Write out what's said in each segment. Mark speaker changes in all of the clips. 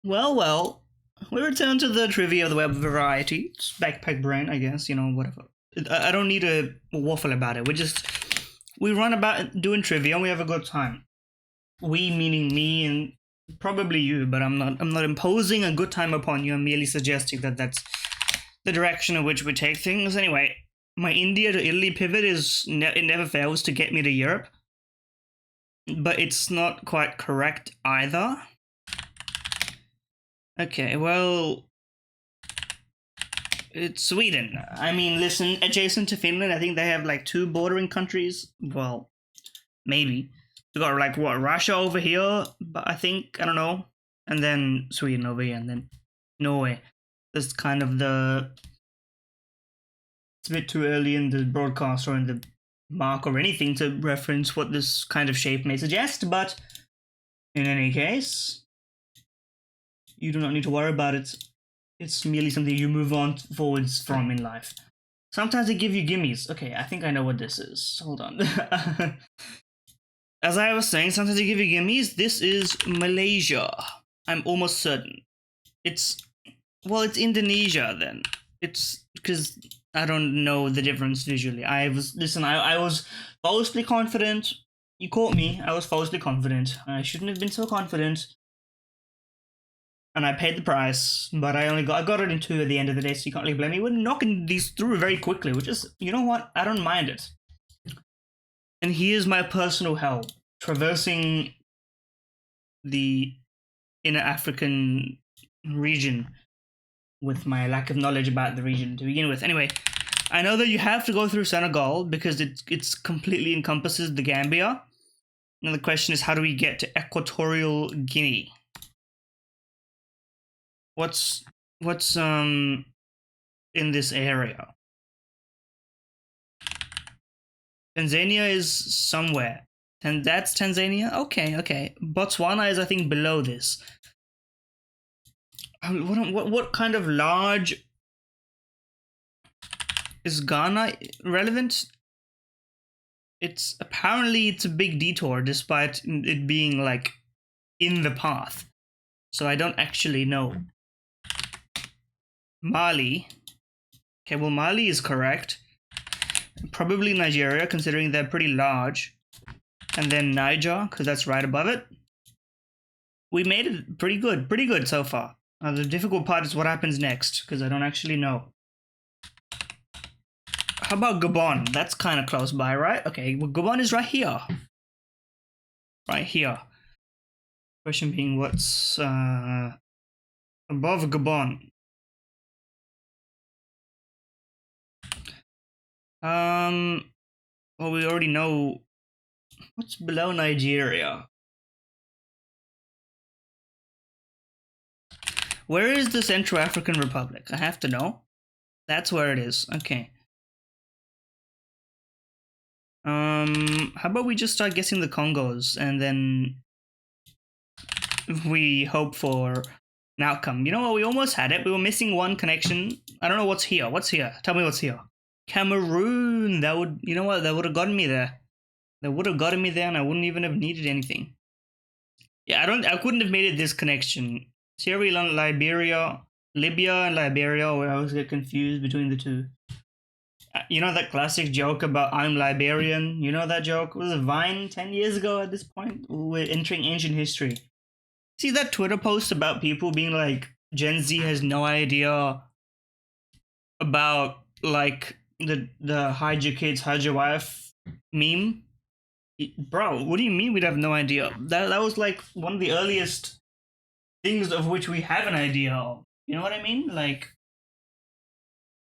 Speaker 1: Well, we return to the trivia of the web variety. It's backpack brain, I guess, whatever. I don't need to waffle about it. We run about doing trivia and we have a good time. We meaning me and probably you, but I'm not imposing a good time upon you. I'm merely suggesting that that's the direction in which we take things. Anyway, my India to Italy pivot it never fails to get me to Europe. But it's not quite correct either. Okay, well, it's Sweden. I mean, listen, adjacent to Finland, I think they have like two bordering countries. Well, maybe. We got like what, Russia over here, but I think, I don't know. And then Sweden over here, and then Norway. That's kind of it's a bit too early in the broadcast or in the mark or anything to reference what this kind of shape may suggest, but in any case, you do not need to worry about it. It's merely something you move on forwards from in life. Sometimes they give you gimmies. Okay, I think I know what this is. Hold on. As I was saying, sometimes they give you gimmies. This is Malaysia. I'm almost certain. It's Indonesia then. It's because I don't know the difference visually. I was falsely confident. You caught me. I was falsely confident. I shouldn't have been so confident. And I paid the price, but I got it in two at the end of the day, so you can't really blame me. We're knocking these through very quickly, which is, you know what? I don't mind it. And here's my personal hell, traversing the inner African region with my lack of knowledge about the region to begin with. Anyway, I know that you have to go through Senegal because it's completely encompasses the Gambia. Now the question is, how do we get to Equatorial Guinea? What's in this area? Tanzania is somewhere. And that's Tanzania? Okay. Botswana is, I think, below this. What kind of large... Is Ghana relevant? Apparently it's a big detour despite it being like in the path. So I don't actually know. Mali. Okay, well, Mali is correct. Probably Nigeria, considering they're pretty large. And then Niger, because that's right above it. We made it pretty good so far. The difficult part is what happens next, because I don't actually know. How about Gabon? That's kind of close by, right? Okay, well, Gabon is right here. Right here. Question being, what's above Gabon? Well, we already know what's below Nigeria. Where is the Central African Republic? I have to know. That's where it is. Okay. How about we just start guessing the Congos and then we hope for an outcome. You know what? We almost had it. We were missing one connection. I don't know what's here. What's here? Tell me what's here. Cameroon. That would, you know what? That would have gotten me there. That would have gotten me there, and I wouldn't even have needed anything. Yeah, I couldn't have made it this connection. Sierra Leone, Liberia, Libya, and Liberia, where I always get confused between the two. You know that classic joke about I'm Liberian? You know that joke? Was it Vine 10 years ago at this point? We're entering ancient history. See that Twitter post about people being like, Gen Z has no idea about, like, the hide your kids, hide your wife meme? Bro, what do you mean we'd have no idea? That was like one of the earliest things of which we have an idea of. You know what I mean? Like,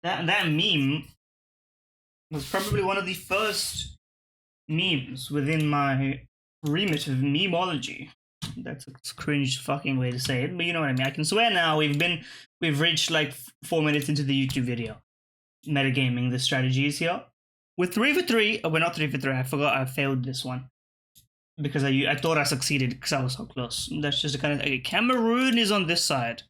Speaker 1: that meme was probably one of the first memes within my remit of memeology. That's a cringe fucking way to say it, but you know what I mean. I can swear now we've reached like 4 minutes into the YouTube video. Metagaming the strategies here. We're 3 for 3. Oh, we're not 3 for 3. I forgot I failed this one. Because I thought I succeeded because I was so close. That's just the kind of... Okay, Cameroon is on this side.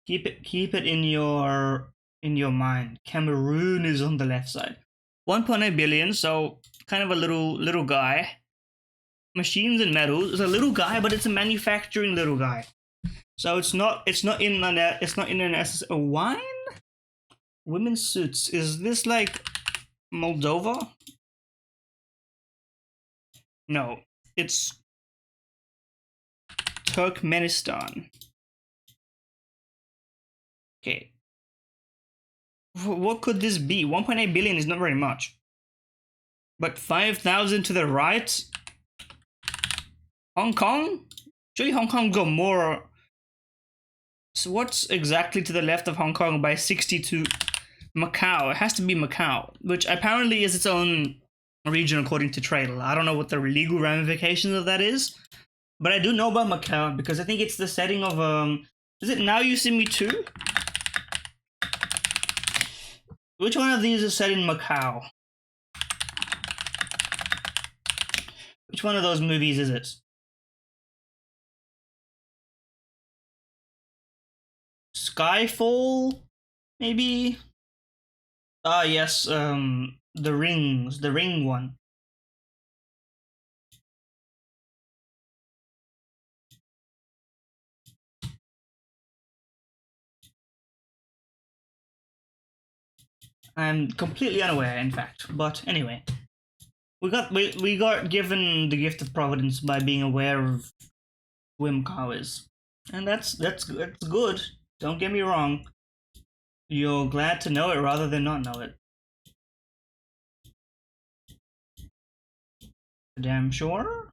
Speaker 1: Keep it in your mind. Cameroon is on the left side. 1.8 billion, so kind of a little guy. Machines and metals is a little guy, but it's a manufacturing little guy. So it's not in an a wine. Women's suits. Is this like Moldova? No, it's Turkmenistan. Okay. What could this be? 1.8 billion is not very much. But 5,000 to the right? Hong Kong? Surely Hong Kong got more. So what's exactly to the left of Hong Kong by 62? Macau. It has to be Macau, which apparently is its own region according to Tradle. I don't know what the legal ramifications of that is, but I do know about Macau because I think it's the setting of is it Now You See Me Too? Which one of these is set in Macau? Which one of those movies is it? Skyfall? Maybe? Ah, yes, the Ring one. I'm completely unaware, in fact, but anyway. We got given the gift of providence by being aware of who Macau is. And that's good. Don't get me wrong. You're glad to know it rather than not know it. Damn sure.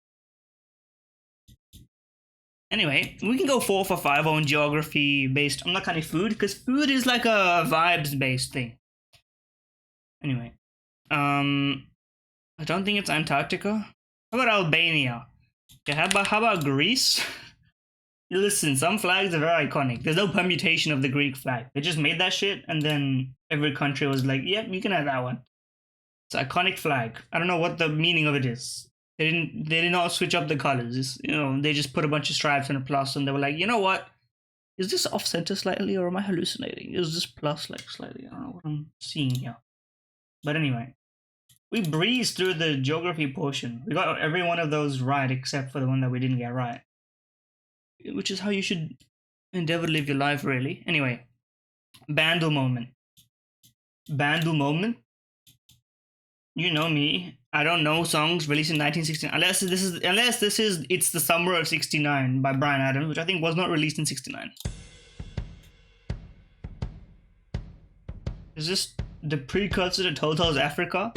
Speaker 1: Anyway, we can go 4 for 5 on geography based on that kind of food, because food is like a vibes based thing. Anyway, I don't think it's Antarctica. How about Albania? Okay, how about Greece? Listen, some flags are very iconic. There's no permutation of the Greek flag. They just made that shit, and then every country was like, "Yep, you can have that one." It's an iconic flag. I don't know what the meaning of it is. They did not switch up the colors. They just put a bunch of stripes and a plus, and they were like, you know what? Is this off center slightly, or am I hallucinating? Is this plus like slightly? I don't know what I'm seeing here. But anyway, we breezed through the geography portion. We got every one of those right except for the one that we didn't get right. Which is how you should endeavor to live your life, really. Anyway, Bandle moment. Bandle moment. You know me. I don't know songs released in 1969 unless this is It's the Summer of '69 by Bryan Adams, which I think was not released in '69. Is this the precursor to Toto's Africa?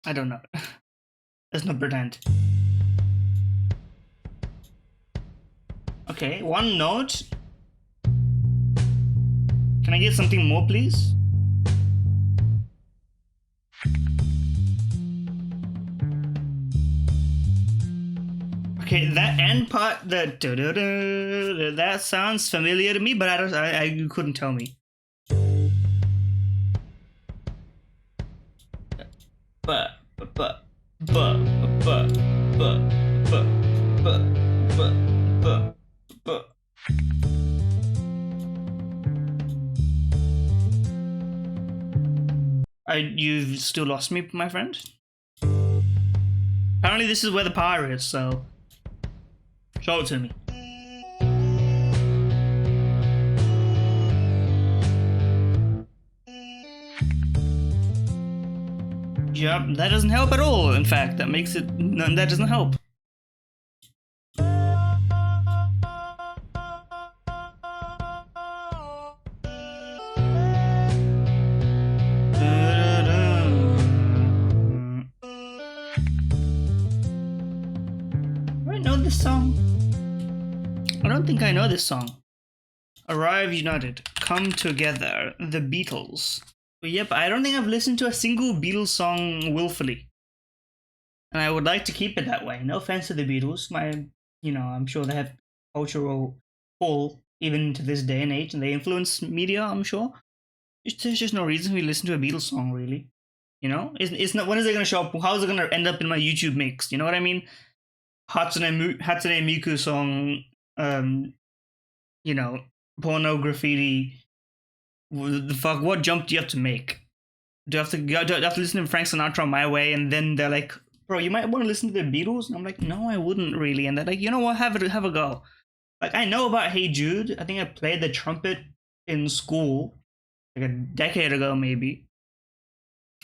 Speaker 1: I don't know. Let's not pretend. Okay, one note. Can I get something more, please? Okay, that end part, that sounds familiar to me, but you couldn't tell me. But. You've still lost me, my friend? Apparently this is where the power is, so show it to me. Yep, that doesn't help at all. In fact, that makes it... No, that doesn't help. Song? I don't think I know this song. Arrive United, Come Together, The Beatles. Yep, I don't think I've listened to a single Beatles song willfully. And I would like to keep it that way. No offense to the Beatles. I'm sure they have cultural pull even to this day and age, and they influence media, I'm sure. There's just no reason we listen to a Beatles song, really. It's not. When is it going to show up? How is it going to end up in my YouTube mix? You know what I mean? Hatsune Miku song, porno graffiti, The fuck? What jump do you have to make? Do I have to listen to Frank Sinatra My Way, and then they're like, bro, you might want to listen to the Beatles? And I'm like, no, I wouldn't really. And they're like, you know what? Have a go. Like, I know about Hey Jude. I think I played the trumpet in school like a decade ago, maybe.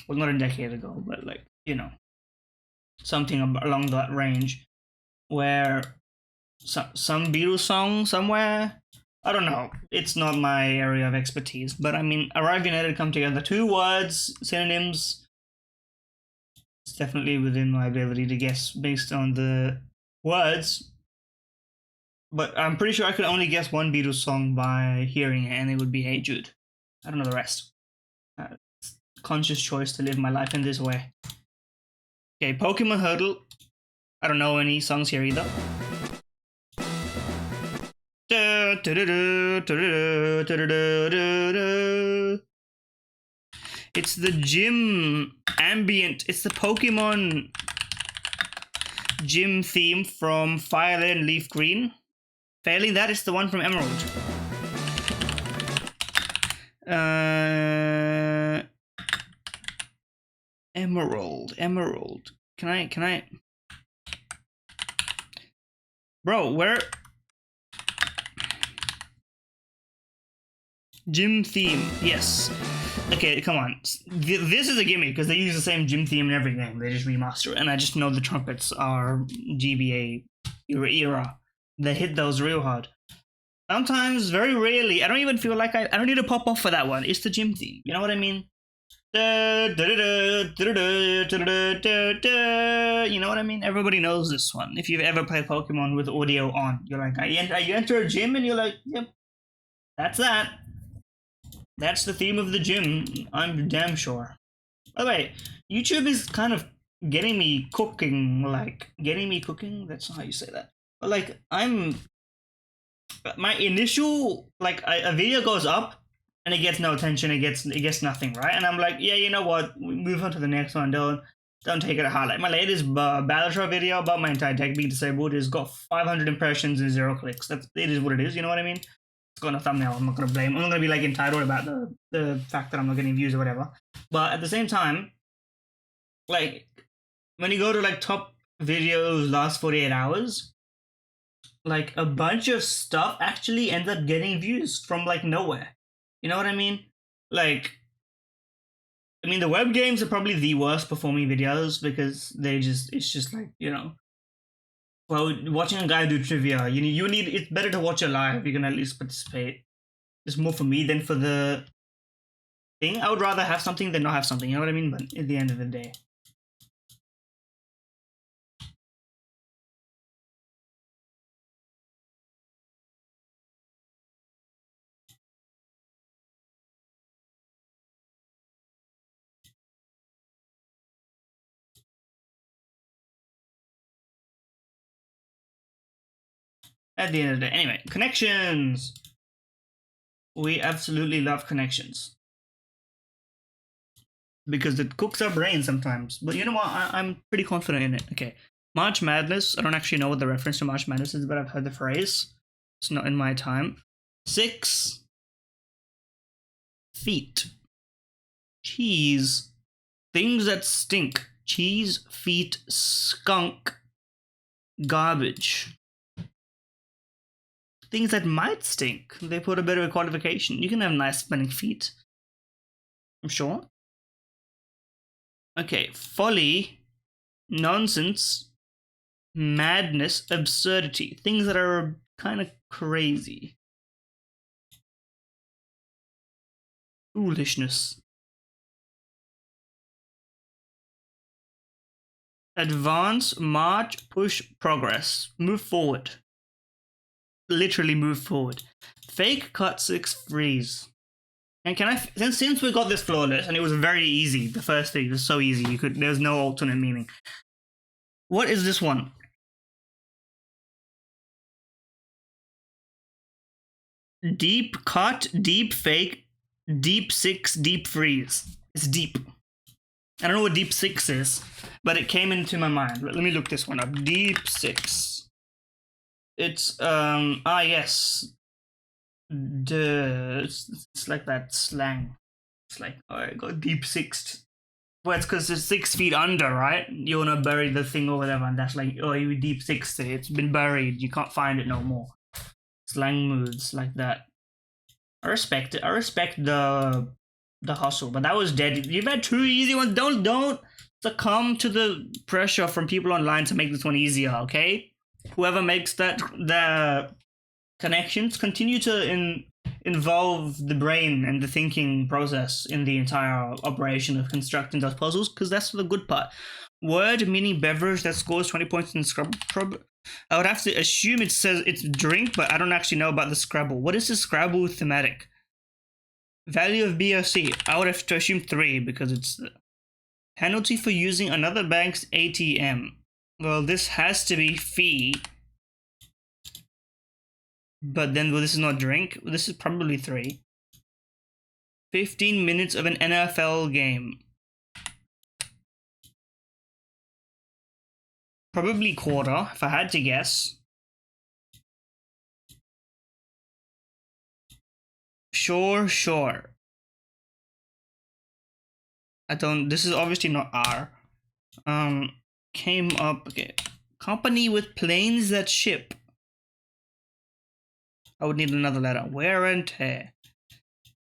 Speaker 1: Well, not a decade ago, but like, you know, something along that range. Where some Beatles song somewhere, I don't know. It's not my area of expertise. But I mean, Arrive United, Come Together, 2 words, synonyms. It's definitely within my ability to guess based on the words. But I'm pretty sure I could only guess one Beatles song by hearing it, and it would be Hey Jude. I don't know the rest. Conscious choice to live my life in this way. Okay, Pokemon Hurdle. I don't know any songs here either. It's the gym ambient. It's the Pokemon gym theme from Fire and Leaf Green. Failing that, it's the one from Emerald. Emerald. Can I? Bro, where? Gym theme, yes. Okay, come on. This is a gimme because they use the same gym theme in every game. They just remaster it, and I just know the trumpets are GBA era. They hit those real hard. Sometimes, very rarely, I don't even feel like I don't need to pop off for that one. It's the gym theme. You know what I mean? You know what I mean? Everybody knows this one. If you've ever played Pokemon with audio on, you're like, you enter a gym and you're like, yep, that's that. That's the theme of the gym. I'm damn sure. By the way, YouTube is kind of getting me cooking. That's not how you say that. But like, my initial, like, a video goes up and it gets no attention. It gets nothing, right? And I'm like, yeah, you know what? We move on to the next one. Don't take it a highlight. My latest Battletron video about my entire deck being disabled has got 500 impressions and 0 clicks. It is what it is. You know what I mean? It's got a thumbnail. I'm not gonna blame. I'm not gonna be like entitled about the fact that I'm not getting views or whatever. But at the same time, like, when you go to like top videos last 48 hours, like a bunch of stuff actually ends up getting views from like nowhere. You know what I mean? Like, I mean, the web games are probably the worst performing videos because it's just like, you know, well, watching a guy do trivia, you need it's better to watch it live. You can at least participate. It's more for me than for the thing. I would rather have something than not have something. You know what I mean? But at the end of the day. At the end of the day. Anyway, connections. We absolutely love connections. Because it cooks our brain sometimes. But you know what? I'm pretty confident in it. Okay. March Madness. I don't actually know what the reference to March Madness is, but I've heard the phrase. It's not in my time. 6 feet. Cheese. Things that stink. Cheese, feet, skunk, garbage. Things that might stink. They put a bit of a qualification. You can have nice smelling feet. I'm sure. Okay, folly, nonsense, madness, absurdity. Things that are kind of crazy. Foolishness. Advance, march, push, progress. Move forward. Literally move forward. Fake, cut, 6, freeze. And can I, since we got this flawless, and it was very easy, the first thing was so easy, there's no alternate meaning. What is this one? Deep cut, deep fake, deep 6, deep freeze. It's deep. I don't know what deep 6 is, but it came into my mind. Let me look this one up. Deep 6. It's, yes. It's like that slang. It's like, oh, I got deep sixed. Well, it's because it's 6 feet under, right? You wanna bury the thing or whatever, and that's like, oh, you deep sixed it. It's been buried. You can't find it no more. Slang moods like that. I respect it. I respect the hustle, but that was dead. You've had 2 easy ones. Don't succumb to the pressure from people online to make this one easier. Okay, whoever makes the connections, continue to involve the brain and the thinking process in the entire operation of constructing those puzzles, because that's the good part. Word meaning beverage that scores 20 points in Scrabble. I would have to assume it says it's drink, but I don't actually know about the Scrabble. What is the Scrabble thematic? Value of B or C? I would have to assume 3 because it's penalty for using another bank's ATM. Well, this has to be fee. But then, well, this is not drink. This is probably 3. 15 minutes of an NFL game. Probably quarter, if I had to guess. Sure. I don't, this is obviously not R. Came up, okay. Company with planes that ship. I would need another letter. Wear and tear.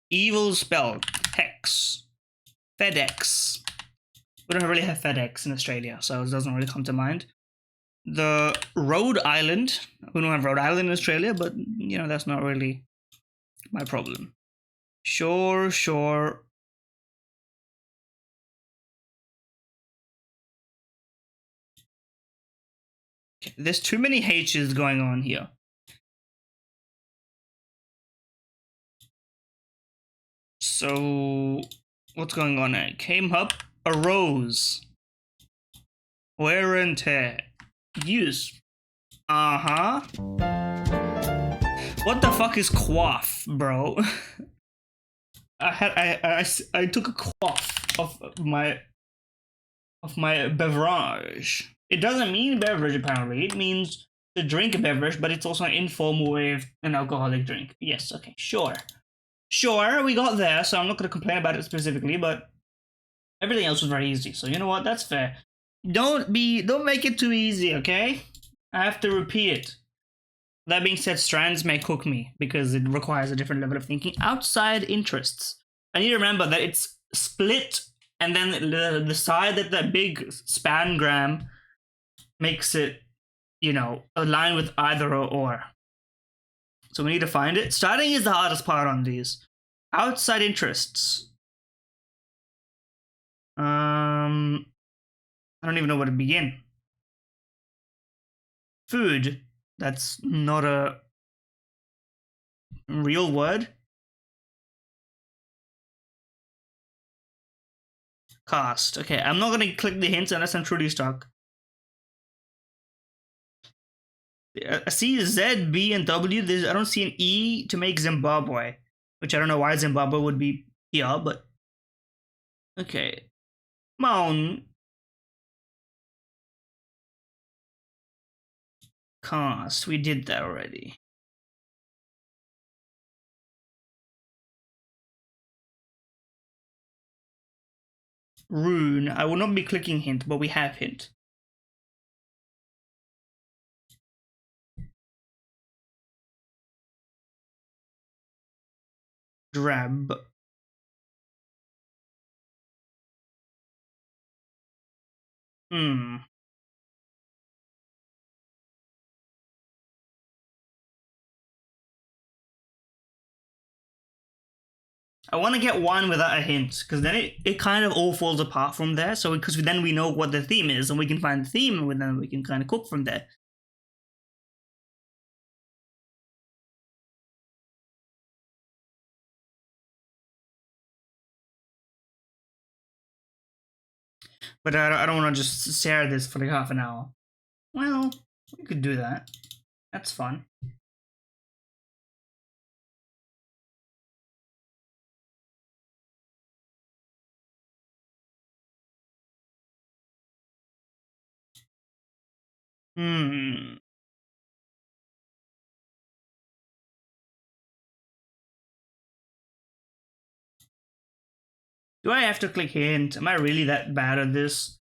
Speaker 1: Evil spelled. Hex. FedEx. We don't really have FedEx in Australia, so it doesn't really come to mind. The Rhode Island. We don't have Rhode Island in Australia, but, you know, that's not really my problem. Sure. Okay, there's too many H's going on here. So, what's going on there? Came up, arose. Wear and tear. Use. Uh-huh. What the fuck is quaff, bro? I took a quaff of my beverage. It doesn't mean beverage apparently. It means to drink a beverage, but it's also an informal way of an alcoholic drink. Yes, okay, sure. Sure, we got there, so I'm not gonna complain about it specifically, but everything else was very easy, so you know what, that's fair. Don't make it too easy, okay? I have to repeat it. That being said, strands may cook me because it requires a different level of thinking. Outside interests. I need to remember that it's split, and then the side that the big spangram makes it, you know, align with either or. So we need to find it. Starting is the hardest part on these. Outside interests. I don't even know where to begin. Food. That's not a real word. Cost. Okay, I'm not gonna click the hints unless I'm truly stuck. I see Z, B, and W. I don't see an E to make Zimbabwe, which I don't know why Zimbabwe would be here, but okay. Mountain. Cost. We did that already. Rune. I will not be clicking hint, but we have hint. Drab. I want to get one without a hint, because then it kind of all falls apart from there. So because then we know what the theme is, and we can find the theme, and then we can kind of cook from there. But I don't want to just stare at this for like half an hour. Well, we could do that. That's fun. Hmm. Do I have to click hint? Am I really that bad at this?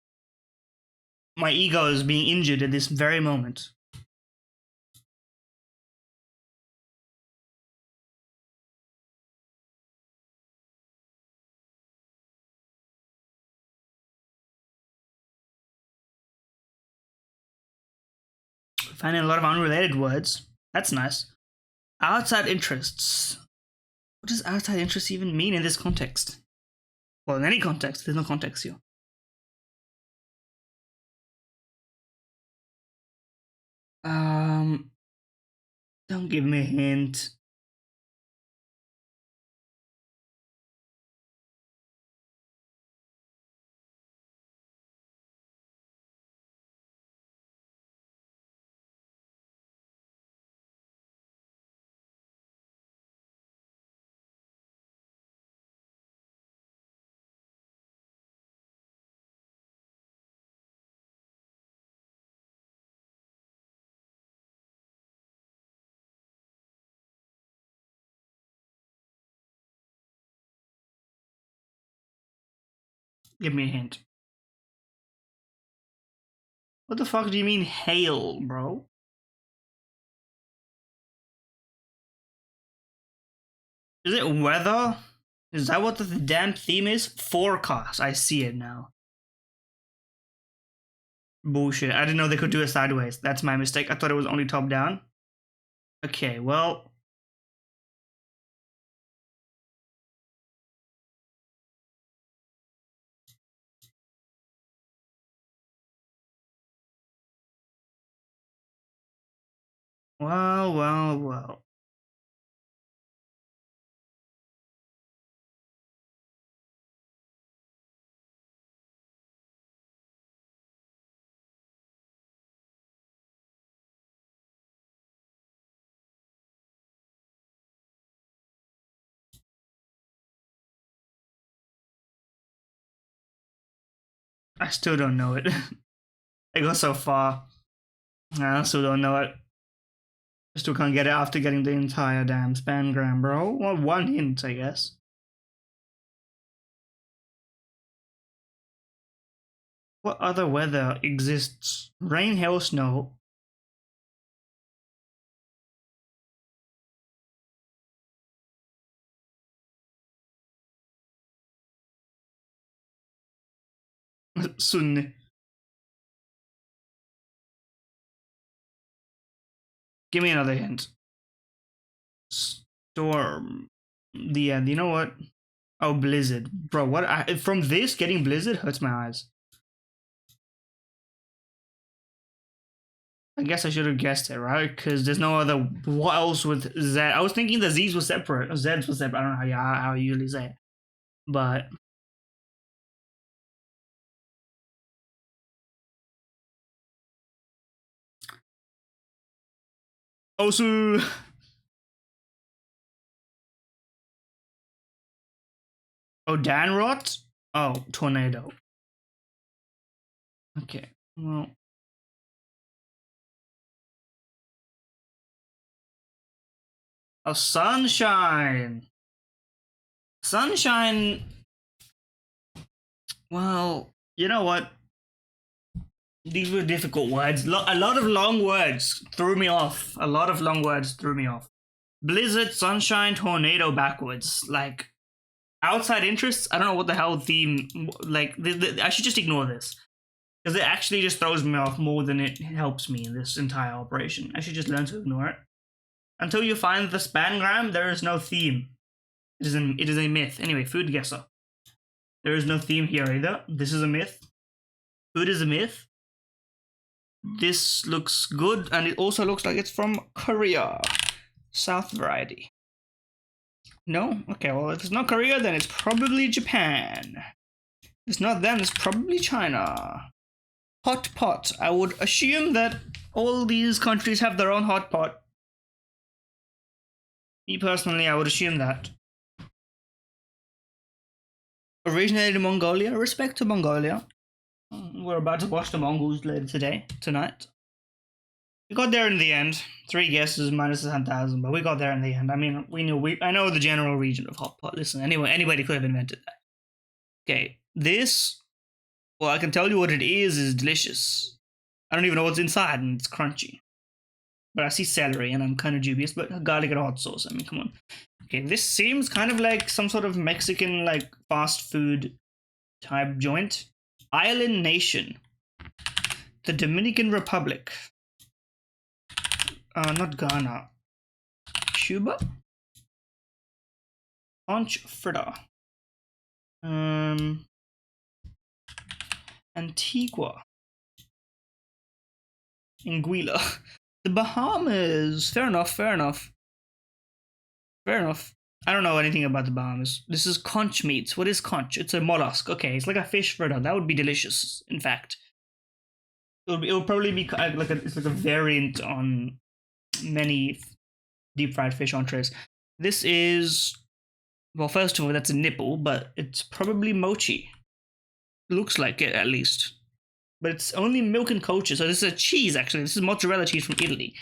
Speaker 1: My ego is being injured at this very moment. Finding a lot of unrelated words. That's nice. Outside interests. What does outside interest even mean in this context? Well, in any context, there's no context here. Don't give me a hint. Give me a hint. What the fuck do you mean hail, bro? Is it weather? Is that what the damn theme is? Forecast. I see it now. Bullshit. I didn't know they could do it sideways. That's my mistake. I thought it was only top down. Okay, well. Well. I still don't know it. I got so far. I still don't know it. I still can't get it after getting the entire damn spangram, bro. Well, one hint, I guess. What other weather exists? Rain, hail, snow. Sunni. Give me another hint. Storm. The end. You know what? Oh, blizzard, bro. What? From this, getting blizzard hurts my eyes. I guess I should have guessed it, right? Because there's no other. What else with Z? I was thinking the Z's were separate. Z's were separate. I don't know how you usually say it, but. Osu. Oh, Danrot? Oh, tornado. Okay, well. Oh, sunshine. Sunshine. Well, you know what? These were difficult words. A lot of long words threw me off. A lot of long words threw me off. Blizzard, sunshine, tornado backwards. Like, outside interests, I don't know what the hell theme. Like, I should just ignore this. Because it actually just throws me off more than it helps me in this entire operation. I should just learn to ignore it. Until you find the spangram, there is no theme. It is a myth. Anyway, food guesser. There is no theme here either. This is a myth. Food is a myth. This looks good, and it also looks like it's from Korea. South variety. No? Okay, well, if it's not Korea, then it's probably Japan. If it's not them, it's probably China. Hot pot. I would assume that all these countries have their own hot pot. Me personally, I would assume that. Originated in Mongolia. Respect to Mongolia. We're about to watch the Mongols later tonight. We got there in the end. 3 guesses minus 10,000, but we got there in the end. I mean, I know the general region of hot pot. Listen, anyway, anybody could have invented that. Okay, this, well, I can tell you what it is delicious. I don't even know what's inside, and it's crunchy. But I see celery, and I'm kind of dubious, but garlic and hot sauce, I mean, come on. Okay, this seems kind of like some sort of Mexican, like, fast food type joint. Island Nation. The Dominican Republic. Not Ghana. Cuba? Conch Frita. Antigua. Anguilla. The Bahamas. Fair enough, fair enough. Fair enough. I don't know anything about the Bahamas. This is conch meat. What is conch? It's a mollusk. Okay, it's like a fish frita. That would be delicious, in fact. It would probably be like it's like a variant on many deep fried fish entrees. This is, well, first of all, that's a nipple, but it's probably mochi. Looks like it, at least. But it's only milk and culture. So this is a cheese, actually. This is mozzarella cheese from Italy.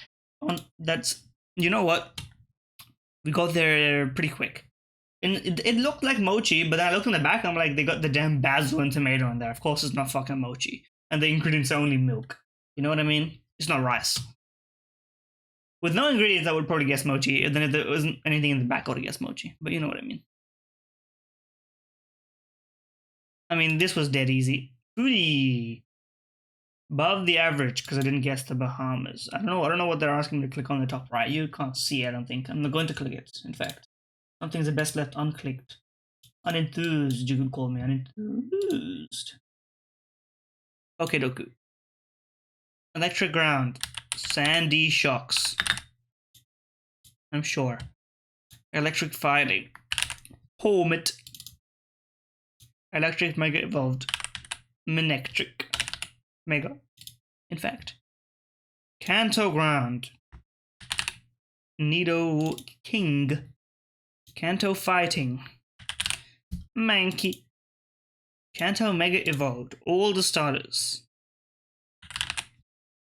Speaker 1: That's, you know what? We got there pretty quick. And it looked like mochi, but then I looked on the back, I'm like, they got the damn basil and tomato in there. Of course, it's not fucking mochi. And the ingredients are only milk. You know what I mean? It's not rice. With no ingredients, I would probably guess mochi. And then if there wasn't anything in the back, I would guess mochi. But you know what I mean. I mean, this was dead easy. Foodie. Above the average, because I didn't guess the Bahamas. I don't know what they're asking me to click on the top right. You can't see, I don't think. I'm not going to click it, in fact. Something's the best left unclicked. Unenthused, you could call me unenthused. Okay, doku. Electric ground. Sandy shocks. I'm sure. Electric fighting. Hormet. Electric mega evolved. Manectric. Mega. In fact. Kanto ground. Nido king. Kanto fighting. Mankey. Kanto mega evolved. All the starters.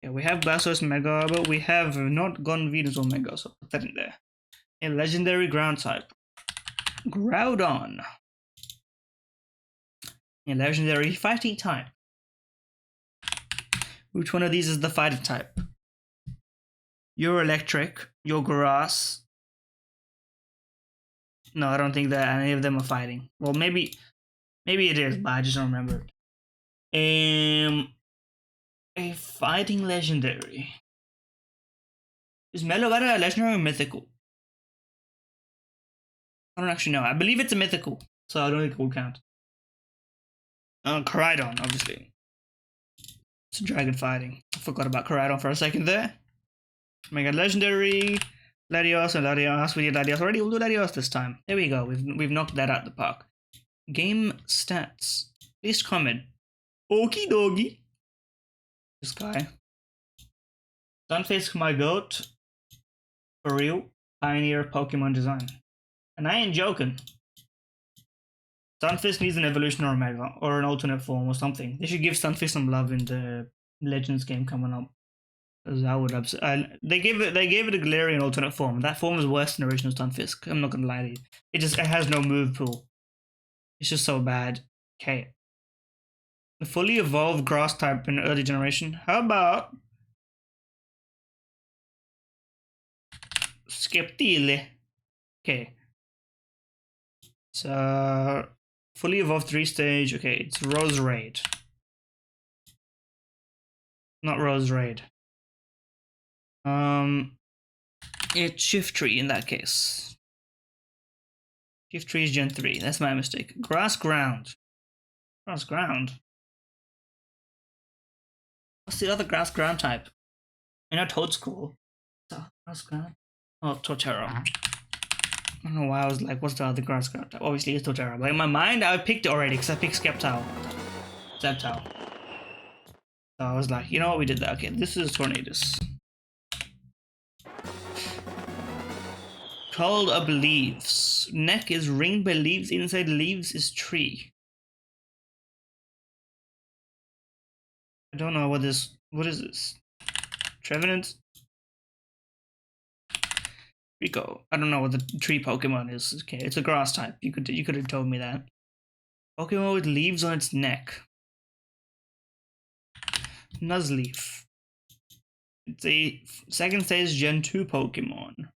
Speaker 1: Yeah, we have Blastoise Mega, but we have not gone Venusaur Mega, so put that in there. A legendary ground type. Groudon. A legendary fighting type. Which one of these is the fighting type? You're electric. You're grass. No, I don't think that any of them are fighting. Well, maybe it is, but I just don't remember. A fighting legendary. Is Meloetta a legendary or mythical? I don't actually know. I believe it's a mythical, so I don't think it will count. Koraidon, obviously. It's dragon fighting. I forgot about Koraidon for a second there. Mega legendary. Latios and Latios. We did Latios already. We'll do Latios this time. There we go. We've knocked that out the park. Game stats. Least common. Okie dokie. This guy. Stunfisk, my goat. For real. Pioneer Pokemon design. And I ain't joking. Stunfisk needs an evolution or a mega, or an alternate form or something. They should give Stunfisk some love in the Legends game coming up. Because I would they gave it a Galarian alternate form. That form is worse than original Stunfisk. I'm not gonna lie to you. It has no move pool. It's just so bad. Okay. The fully evolved grass type in early generation. How about Skeptile? Okay. So fully evolved 3-stage. Okay, it's Roserade. Not Roserade. It's Shiftry in that case. Shiftry is Gen 3. That's my mistake. Grass ground. Grass ground. What's the other grass ground type? I know Toadscool. Grass ground. Oh, Torterra. I don't know why I was like, what's the other grass ground type? Obviously, it's Torterra. But in my mind, I picked it already because I picked Sceptile. So I was like, you know what? We did that. Okay, this is Tornadus. Called up leaves. Neck is ringed by leaves. Inside leaves is tree. I don't know what is this? Trevenant? Rico. I don't know what the tree Pokemon is. Okay, it's a grass type. You could have told me that. Pokemon with leaves on its neck. Nuzleaf. It's a second stage Gen 2 Pokemon.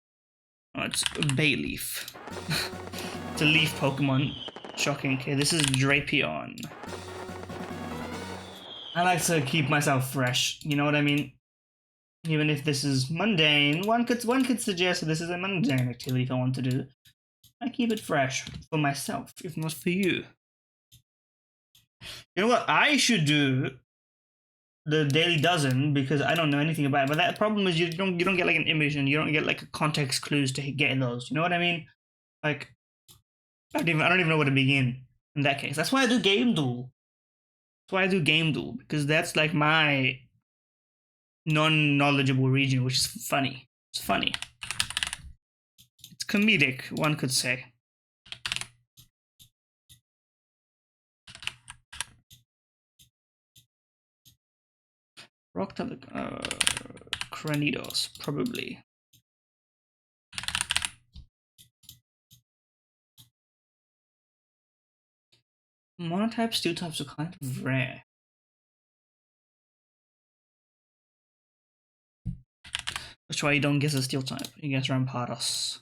Speaker 1: Oh, it's Bayleaf. It's a leaf Pokemon. Shocking. Okay, this is Drapion. I like to keep myself fresh, you know what I mean? Even if this is mundane, one could suggest that this is a mundane activity if I want to do. I keep it fresh for myself, if not for you. You know what? I should do the Daily Dozen because I don't know anything about it. But that problem is you don't get like an image and you don't get like a context clues to get those. You know what I mean? Like I don't even know where to begin in that case. That's why I do Game Duel. That's why I do Game Duel because that's like my non-knowledgeable region, which is funny. It's funny. It's comedic, one could say. Rock type, Cranidos, probably. Monotype, steel types are kind of rare. That's why you don't guess a steel type. You guess Rampardos.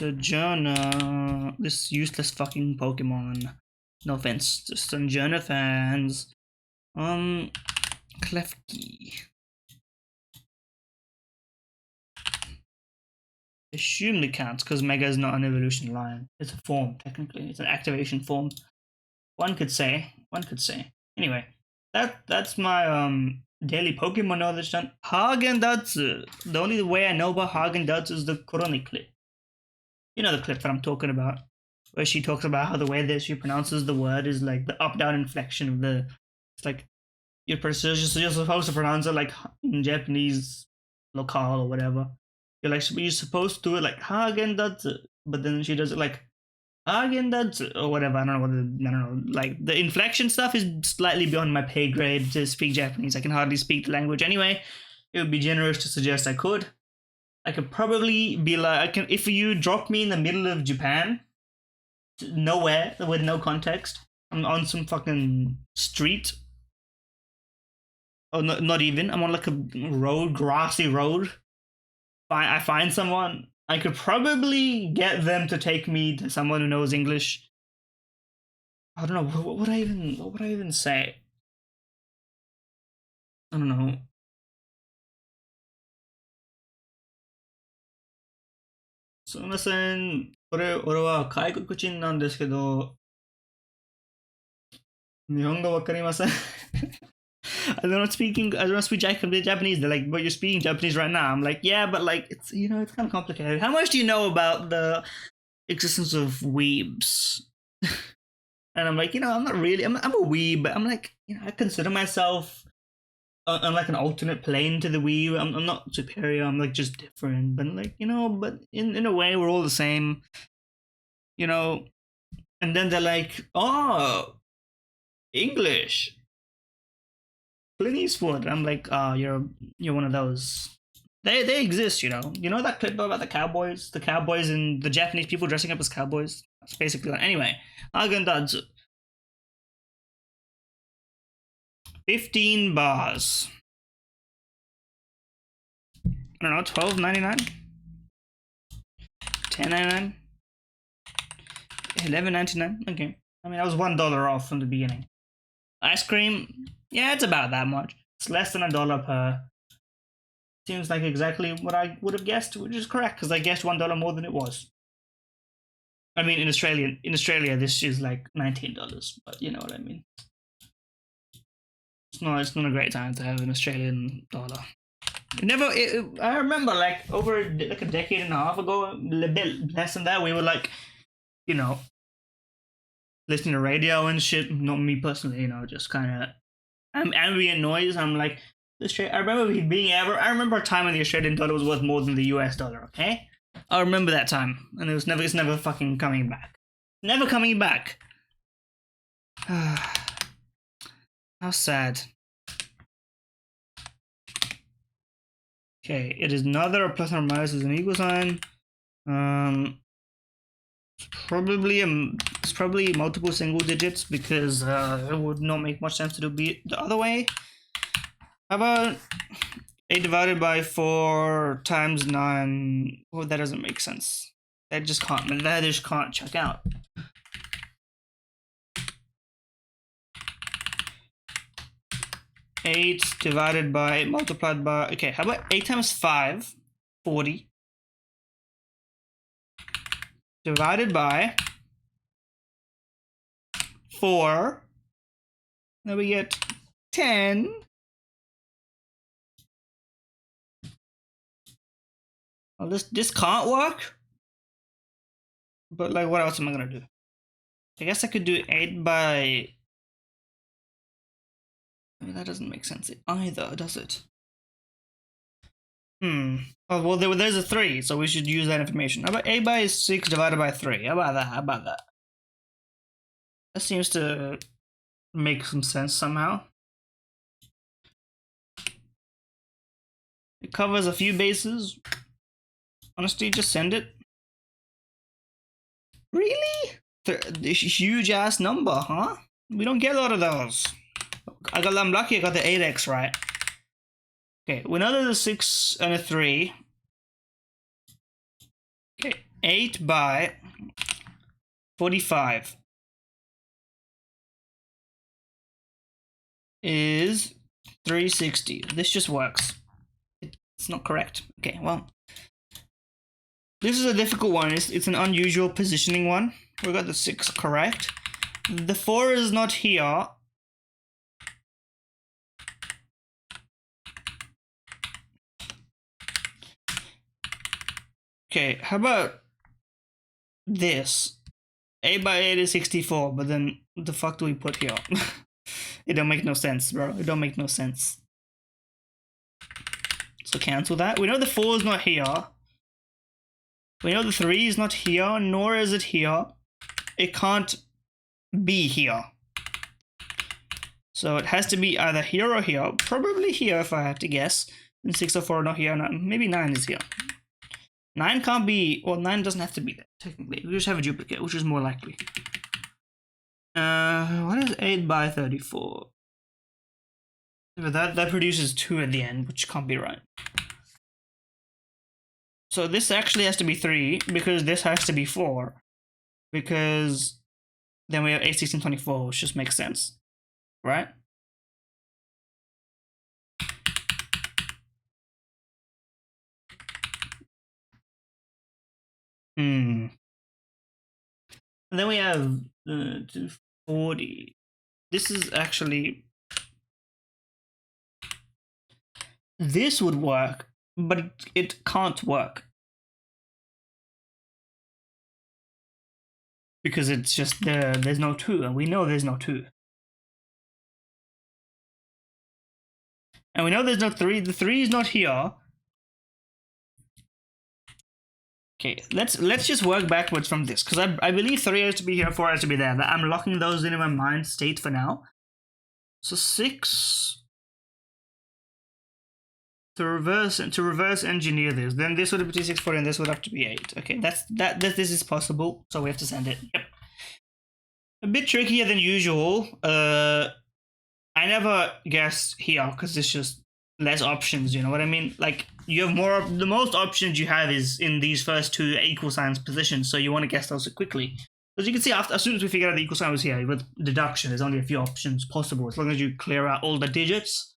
Speaker 1: Sturgeona. This useless fucking Pokemon. No offense to Sturgeona fans. Klefki. Assume it counts because Mega is not an evolution line. It's a form, technically. It's an activation form. One could say. Anyway, that's my daily Pokemon knowledge done. Hagen-Dazs. The only way I know about Hagen-Dazs is the Koroni clip. You know the clip that I'm talking about, where she talks about how the way that she pronounces the word is like the up-down inflection of the. It's like you're supposed to pronounce it like in Japanese locale or whatever. You're supposed to do it like Hagen-Dazs, but then she does it like Hagen-Dazs or whatever. I don't know. Like the inflection stuff is slightly beyond my pay grade to speak Japanese. I can hardly speak the language anyway. It would be generous to suggest I could. I could probably be like, if you drop me in the middle of Japan, nowhere with no context, I'm on some fucking street. Oh, not even. I'm on like a road, grassy road. I find someone. I could probably get them to take me to someone who knows English. I don't know. What would I even say? I don't know. So, すみません。俺は外国人なんですけど、日本語わかりません。I don't speak Japanese. They're like, but you're speaking Japanese right now. I'm like, yeah, but like, it's it's kind of complicated. How much do you know about the existence of weebs? And I'm like, I'm not really. I'm a weeb, but I'm like, I consider myself on like an alternate plane to the weeb. I'm not superior. I'm like just different, but like, but in a way, we're all the same. And then they're like, oh, English. Clint Eastwood. I'm like, oh, you're one of those. They exist, You know that clip about the cowboys and the Japanese people dressing up as cowboys? That's basically that. Anyway, Hagen-Dazs. 15 bars. I don't know, $12.99? $10.99? $11.99? Okay. I mean, that was $1 off from the beginning. Ice cream? Yeah, it's about that much. It's less than $1 per. Seems like exactly what I would have guessed, which is correct, because I guessed $1 more than it was. I mean, in Australia, this is like $19, but you know what I mean. It's not a great time to have an Australian dollar. I remember like over like a decade and a half ago, a bit less than that, we were like, listening to radio and shit. Not me personally, just kind of ambient noise. I'm like, I remember I remember a time when the Australian dollar was worth more than the US dollar. Okay, I remember that time, and it's never fucking coming back. Never coming back. How sad. Okay, it is neither a plus or minus, is an equal sign. It's probably multiple single digits because it would not make much sense to do the other way. How about 8 divided by 4 times 9? Well, that doesn't make sense. That just can't check out. Eight divided by, multiplied by, okay, how about 8 times 5? 40. Divided by 4. Then we get 10. Well, this can't work. But like, what else am I gonna do? I guess I could do 8 by... I mean, that doesn't make sense either, does it? Oh, well, there's a 3, so we should use that information. How about 8 by 6 divided by 3? How about that? How about that? That seems to make some sense somehow. It covers a few bases. Honestly, just send it. Really? This huge ass number, huh? We don't get a lot of those. I'm lucky I got the 8x right. Okay, we know there's a 6 and a 3. Okay, 8 by 45 is 360. This just works. It's not correct. Okay, well, this is a difficult one. It's an unusual positioning one. We got the 6 correct. The 4 is not here. Okay, how about this? 8 by 8 is 64, but then what the fuck do we put here? It don't make no sense, bro. It don't make no sense. So cancel that. We know the 4 is not here. We know the 3 is not here, nor is it here. It can't be here. So it has to be either here or here. Probably here if I had to guess. And 6 or 4 are not here. No, maybe 9 is here. 9 can't be, well, 9 doesn't have to be there, technically. We just have a duplicate, which is more likely. What is 8 by 34? But that produces 2 at the end, which can't be right. So this actually has to be 3, because this has to be 4. Because then we have 8, 16, 24, which just makes sense. Right? And then we have 240. This is actually... This would work, but it can't work. Because it's just there's no 2, and we know there's no 2. And we know there's no 3. The 3 is not here. Okay, let's just work backwards from this, because I believe 3 has to be here, 4 has to be there. I'm locking those in my mind state for now. So 6 to reverse engineer this. Then this would be 640 and this would have to be 8. Okay, this is possible, so we have to send it. Yep. A bit trickier than usual. I never guessed here because it's just less options, you know what I mean? Like, you have the most options you have is in these first 2 equal signs positions, so you want to guess those quickly. As you can see, as soon as we figure out the equal sign was here, with deduction, there's only a few options possible, as long as you clear out all the digits.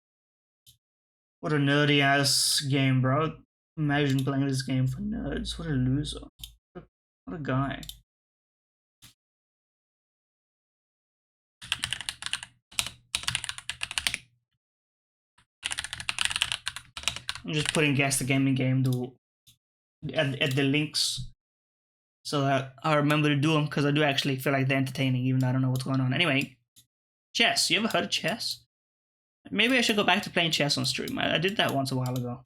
Speaker 1: What a nerdy ass game, bro. Imagine playing this game for nerds. What a loser. What a guy. I'm just putting Guess the Gaming Game to at the links so that I remember to do them, because I do actually feel like they're entertaining, even though I don't know what's going on. Anyway, chess. You ever heard of chess? Maybe I should go back to playing chess on stream. I did that once a while ago,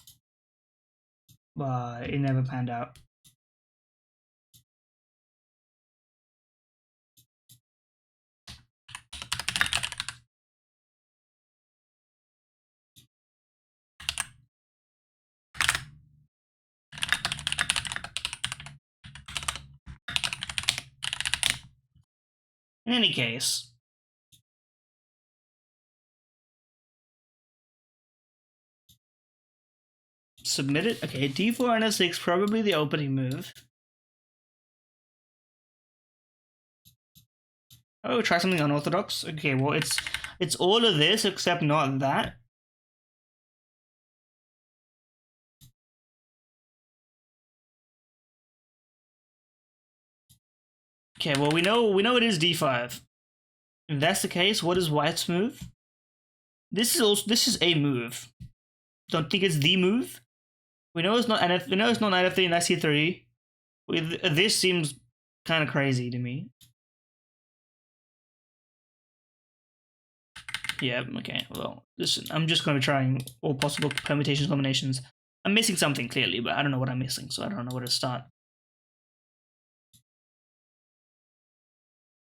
Speaker 1: but it never panned out. In any case. Submit it. Okay, d4 and f6, probably the opening move. Oh, try something unorthodox. Okay, well, it's all of this except not that. Okay, well, we know it is d5. If that's the case, what is white's move? This is a move. Don't think it's the move. We know it's not NF. We know it's not knight f3 and c3. This seems kind of crazy to me. Yeah. Okay. Well, listen. I'm just going to be trying all possible permutations, combinations. I'm missing something clearly, but I don't know what I'm missing, so I don't know where to start.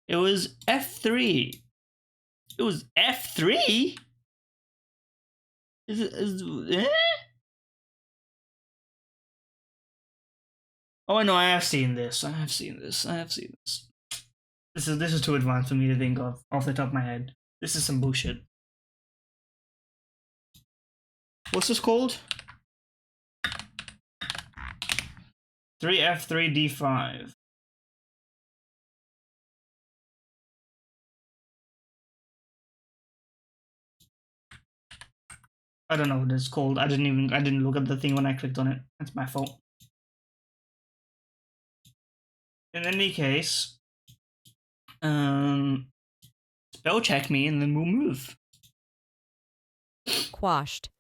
Speaker 1: It was f3. It was f3. Oh no, I have seen this. This is too advanced for me to think of off the top of my head. This is some bullshit. What's this called? 3f3 d5. I don't know what it's called. I didn't look up the thing when I clicked on it. That's my fault. In any case, spell check me and then we'll move.
Speaker 2: Quashed.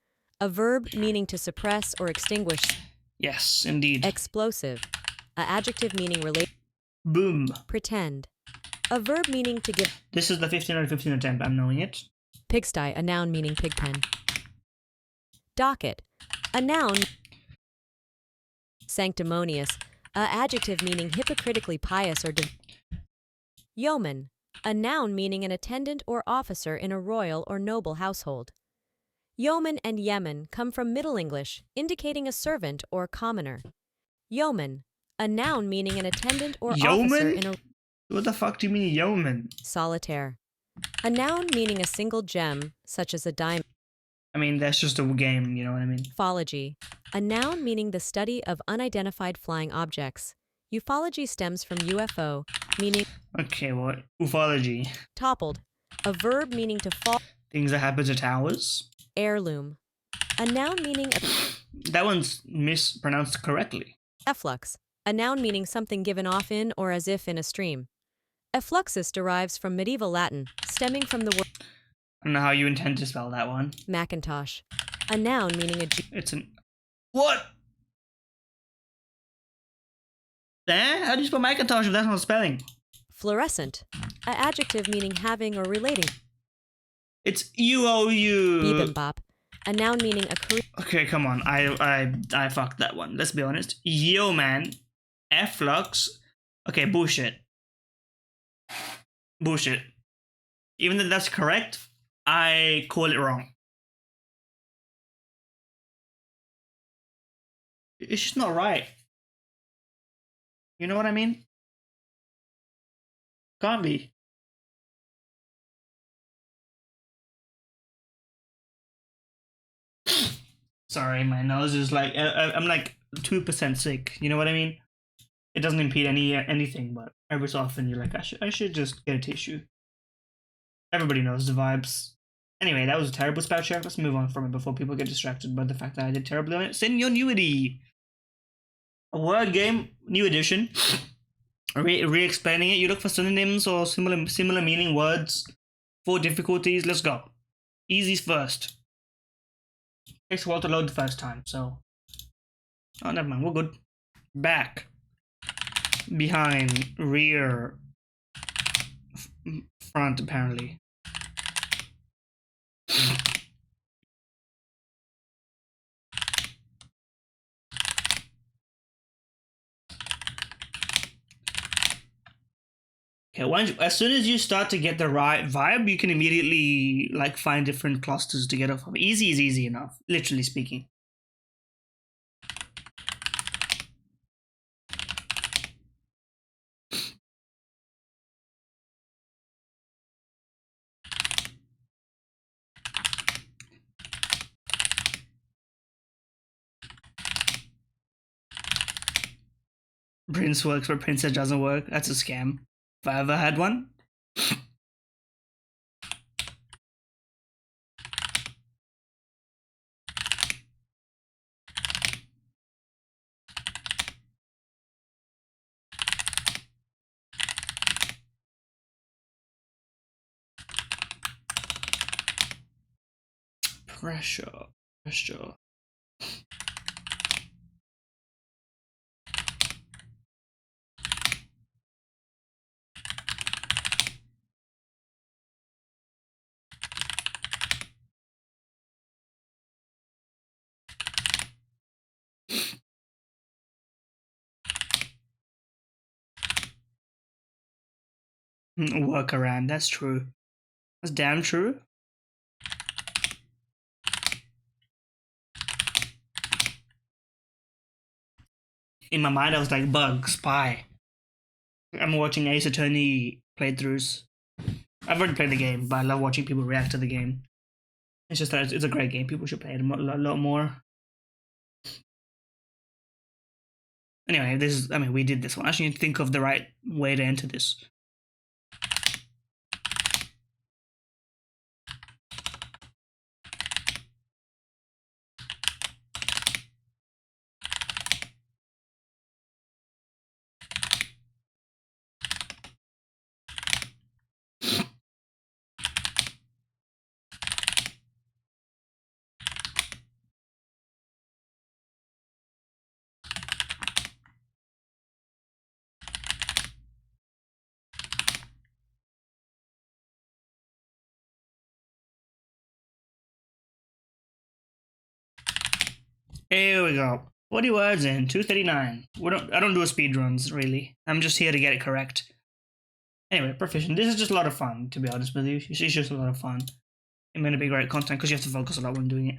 Speaker 2: A verb meaning to suppress or extinguish.
Speaker 1: Yes, indeed.
Speaker 2: Explosive. A adjective meaning relate.
Speaker 1: Boom.
Speaker 2: Pretend. A verb meaning to give.
Speaker 1: This is the 15 out of 15 attempt. I'm knowing it.
Speaker 2: Pigsty. A noun meaning pigpen. Docket. A noun. Sanctimonious. A adjective meaning hypocritically pious or yeoman. A noun meaning an attendant or officer in a royal or noble household. Yeoman and yemen come from Middle English, indicating a servant or commoner. Yeoman, a noun meaning an attendant or officer in a...
Speaker 1: What the fuck do you mean yeoman?
Speaker 2: Solitaire. A noun meaning a single gem, such as a diamond.
Speaker 1: I mean, that's just a game, you know what I mean?
Speaker 2: Ufology. A noun meaning the study of unidentified flying objects. Ufology stems from UFO, meaning...
Speaker 1: Okay, what? Ufology.
Speaker 2: Toppled. A verb meaning to fall...
Speaker 1: Things that happen to towers.
Speaker 2: Heirloom. A noun meaning...
Speaker 1: That one's mispronounced correctly.
Speaker 2: Efflux. A noun meaning something given off in or as if in a stream. Effluxus derives from medieval Latin, stemming from the word...
Speaker 1: I don't know how you intend to spell that one.
Speaker 2: Macintosh. A noun meaning a...
Speaker 1: It's an... What? Eh? How do you spell Macintosh if that's not spelling?
Speaker 2: Fluorescent. A adjective meaning having or relating.
Speaker 1: It's U-O-U.
Speaker 2: Bibimbap. A noun meaning a career...
Speaker 1: Okay, come on. I fucked that one. Let's be honest. Yeoman. Efflux. Okay, bullshit. Bullshit. Even though that's correct, I call it wrong. It's just not right. You know what I mean? Can't be. Sorry, my nose is like... I'm like 2% sick. You know what I mean? It doesn't impede anything, but every so often you're like, I should just get a tissue. Everybody knows the vibes. Anyway, that was a terrible spell check. Let's move on from it before people get distracted by the fact that I did terribly on it. Seniority. A word game, new edition. Re-explaining it. You look for synonyms or similar meaning words for difficulties. Let's go. Easy's first. Takes a while to load the first time, so... Oh, never mind. We're good. Back. Behind. Rear. Front, apparently. Okay, as soon as you start to get the right vibe, you can immediately like find different clusters to get off of. Easy is easy enough, literally speaking. Prince works, but Princess doesn't work. That's a scam. If I ever had one. Pressure. Workaround. That's true. That's damn true. In my mind, I was like, bug, spy. I'm watching Ace Attorney playthroughs. I've already played the game, but I love watching people react to the game. It's just that it's a great game. People should play it a lot more. Anyway, we did this one. I actually need to think of the right way to enter this. Here we go. 40 words in, 239. I don't do a speed runs, really. I'm just here to get it correct. Anyway, Proficient. This is just a lot of fun, to be honest with you. It's just a lot of fun. It may not be great content because you have to focus a lot when doing it.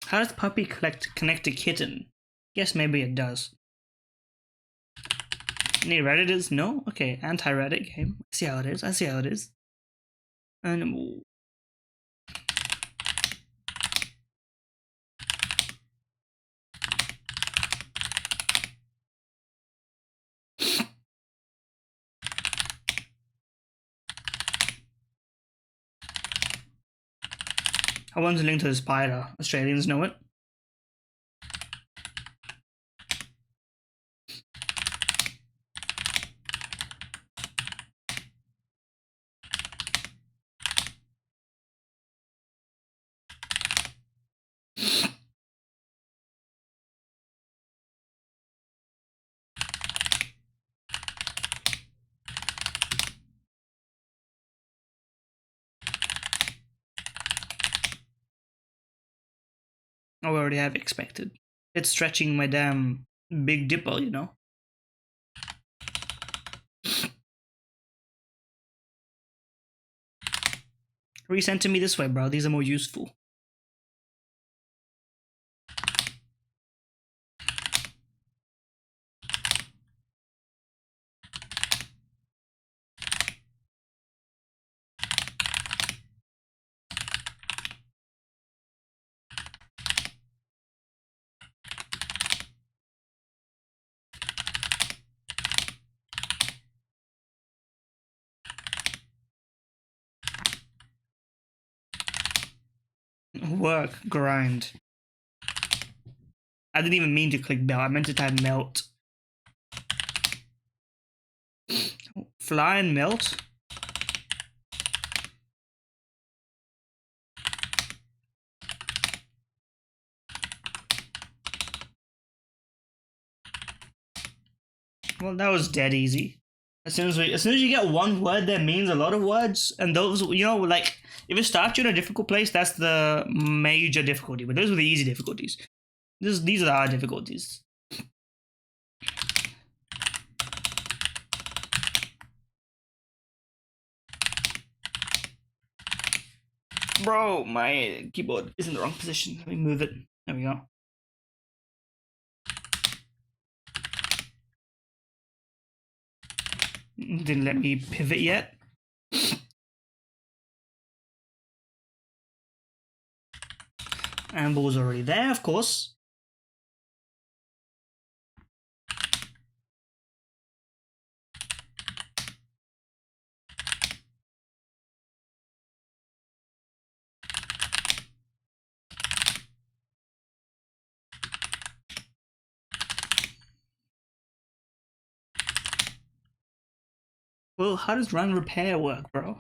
Speaker 1: How does Puppy connect to Kitten? Guess maybe it does. Any Redditors? No? Okay, anti-Reddit game. I see how it is. And I want to link to the spider. Australians know it. I already have expected. It's stretching my damn Big Dipper, you know? Resend to me this way, bro. These are more useful. Work, grind. I didn't even mean to click belt. I meant to type melt. Fly and melt? Well, that was dead easy. As soon as you get one word that means a lot of words, and those, you know, like if it starts you in a difficult place, that's the major difficulty. But those were the easy difficulties. These are the hard difficulties. Bro, my keyboard is in the wrong position. Let me move it. There we go. Didn't let me pivot yet. And ball's already there, of course. Well, how does run repair work, bro?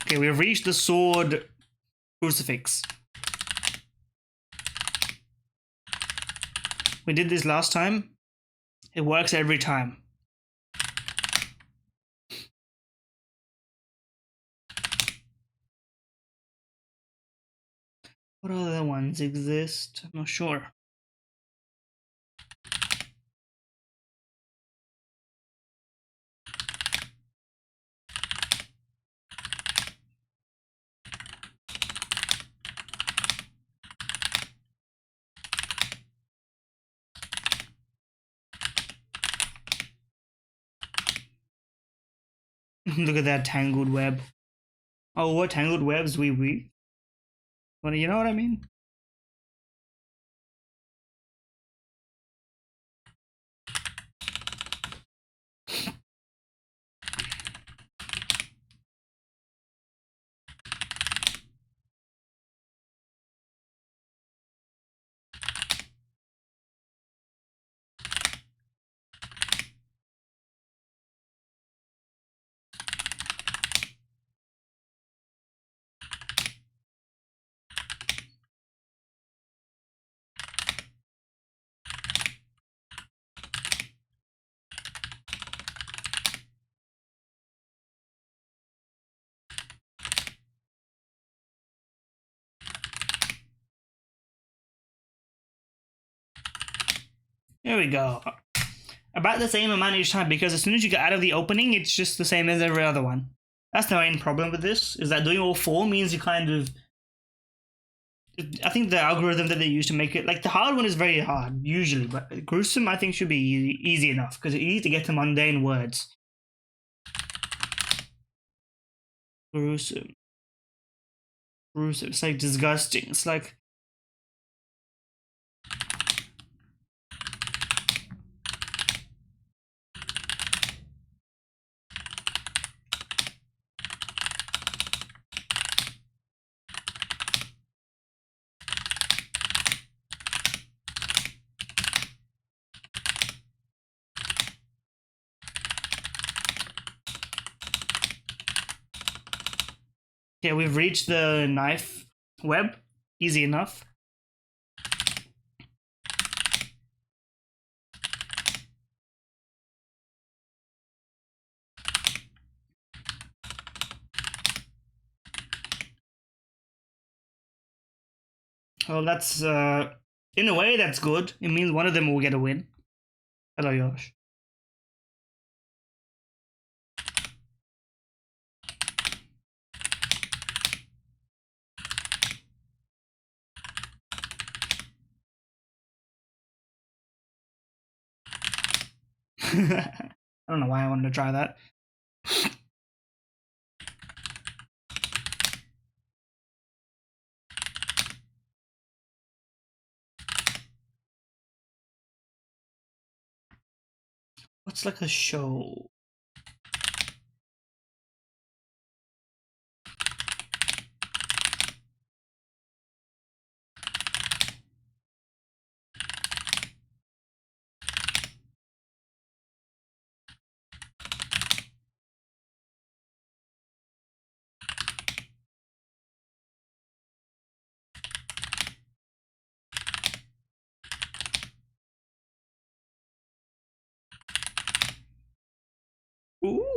Speaker 1: Okay, we've reached the sword crucifix. We did this last time. It works every time. What other ones exist? I'm not sure. Look at that tangled web. Oh, what tangled webs we weave? Well, you know what I mean? There we go. About the same amount each time, because as soon as you get out of the opening, it's just the same as every other one. That's the main problem with this, is that doing all four means you kind of... I think the algorithm that they use to make it... Like, the hard one is very hard, usually, but gruesome, I think, should be easy enough, because it's easy to get to mundane words. Gruesome. Gruesome. It's like disgusting. It's like... Yeah, we've reached the knife web. Easy enough. Well, that's, in a way, that's good. It means one of them will get a win. Hello, Yosh. I don't know why I wanted to try that. What's like a show?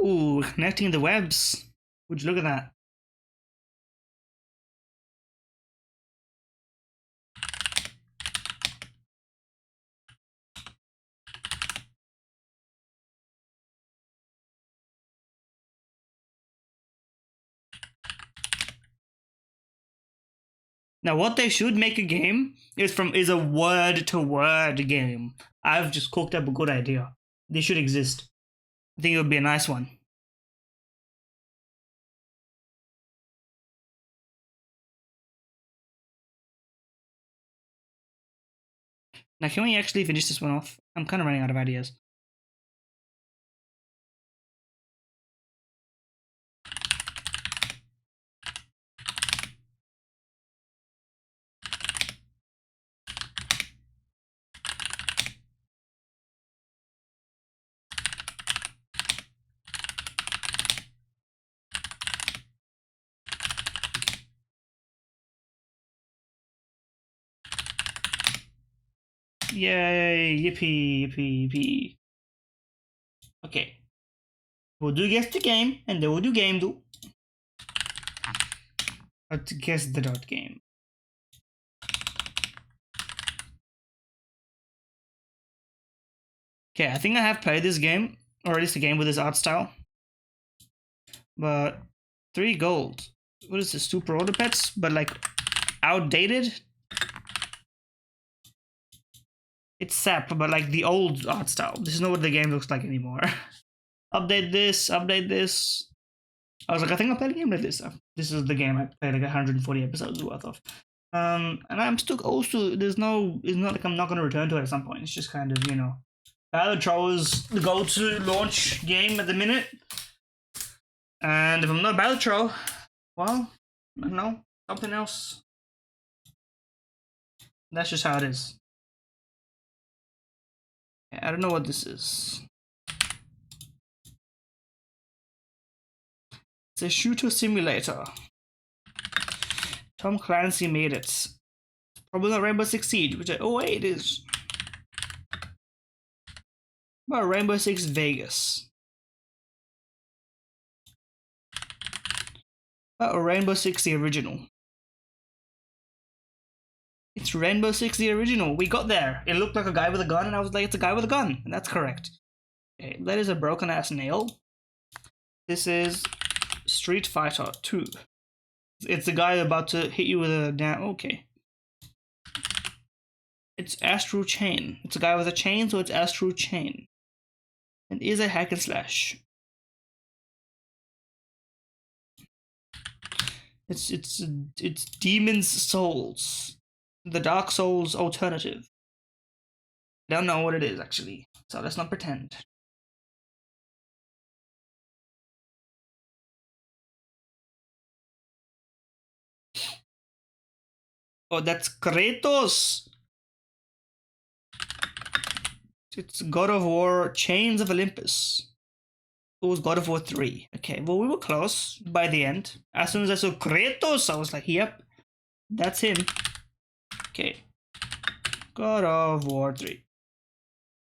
Speaker 1: Ooh, connecting the webs. Would you look at that? Now, what they should make a game is a word-to-word game. I've just cooked up a good idea. They should exist. I think it would be a nice one. Now, can we actually finish this one off? I'm kind of running out of ideas. Yay, yippee, yippee, yippee. Okay. We'll do guess the game, and then we'll do game do. Let's guess the dot game. Okay, I think I have played this game, or at least a game with this art style. But 3 gold. What is this? Super Order Pets, but like outdated? It's SAP, but like the old art style. This is not what the game looks like anymore. Update this, update this. I was like, I think I played a game like this. This is the game I played like 140 episodes worth of. And I'm still also, it's not like I'm not going to return to it at some point. It's just kind of, you know, Battletro is the go-to launch game at the minute. And if I'm not Battletro, well, I don't know, something else. That's just how it is. I don't know what this is. It's a shooter simulator. Tom Clancy made it. Probably not Rainbow Six Siege, which oh wait, it is. About Rainbow Six Vegas. About Rainbow Six the original. It's Rainbow Six the original. We got there. It looked like a guy with a gun, and I was like, it's a guy with a gun. And that's correct. Okay, that is a broken ass nail. This is Street Fighter 2. It's a guy about to hit you with a damn. Okay. It's Astral Chain. It's a guy with a chain, so it's Astral Chain. And is a hack and slash. It's Demon's Souls. The Dark Souls alternative. I don't know what it is actually, so let's not pretend. Oh, that's Kratos! It's God of War Chains of Olympus. It was God of War 3. Okay, well, we were close by the end. As soon as I saw Kratos, I was like, yep, that's him. Okay. God of War 3.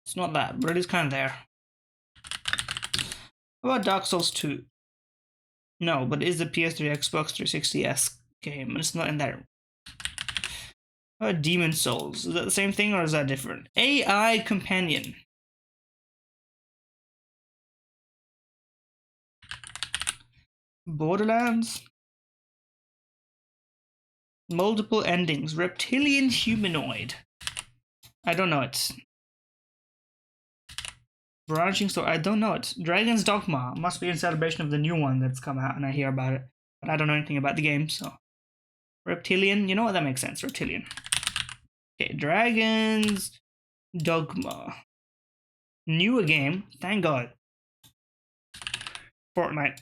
Speaker 1: It's not that, but it is kind of there. How about Dark Souls 2? No, but it is the PS3 Xbox 360S game, and it's not in there. How about Demon Souls? Is that the same thing or is that different? AI Companion. Borderlands. Multiple endings. Reptilian humanoid. I don't know it. Branching story. I don't know it. Dragon's Dogma. Must be in celebration of the new one that's come out and I hear about it. But I don't know anything about the game, so. Reptilian. You know what? That makes sense. Reptilian. Okay. Dragon's Dogma. New game. Thank God. Fortnite.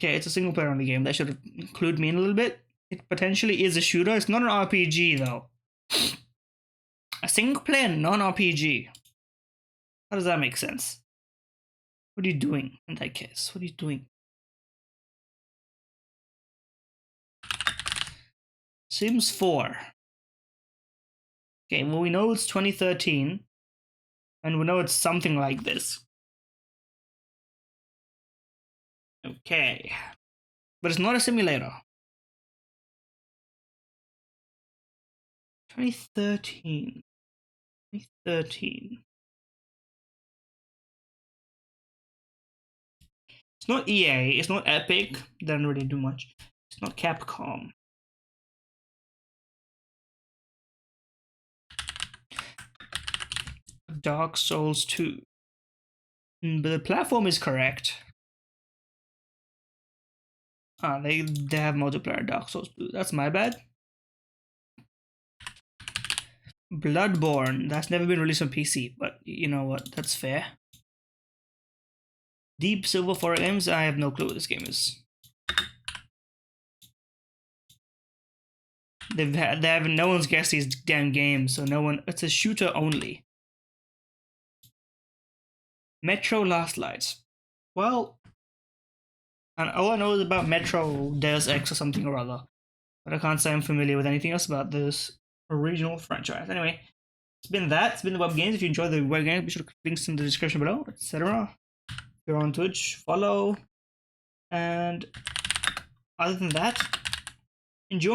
Speaker 1: Okay, it's a single player only game. That should include me in a little bit. It potentially is a shooter. It's not an RPG though. A single player non-RPG. How does that make sense? What are you doing in that case? What are you doing? Sims 4. Okay, well we know it's 2013. And we know it's something like this. Okay. But it's not a simulator. 2013. 2013. It's not EA. It's not Epic. They don't really do much. It's not Capcom. Dark Souls 2. But the platform is correct. Ah, they have multiplayer Dark Souls 2. That's my bad. Bloodborne. That's never been released on PC, but you know what? That's fair. Deep Silver 4 Games. I have no clue what this game is. They have no one's guessed these damn games, so no one. It's a shooter only. Metro Last Light. Well, and all I know is about Metro Deus Ex or something or other, but I can't say I'm familiar with anything else about this original franchise. Anyway, it's been that. It's been the web games. If you enjoy the web games, be sure to click links in the description below, etc. If you're on Twitch, follow. And other than that, enjoy.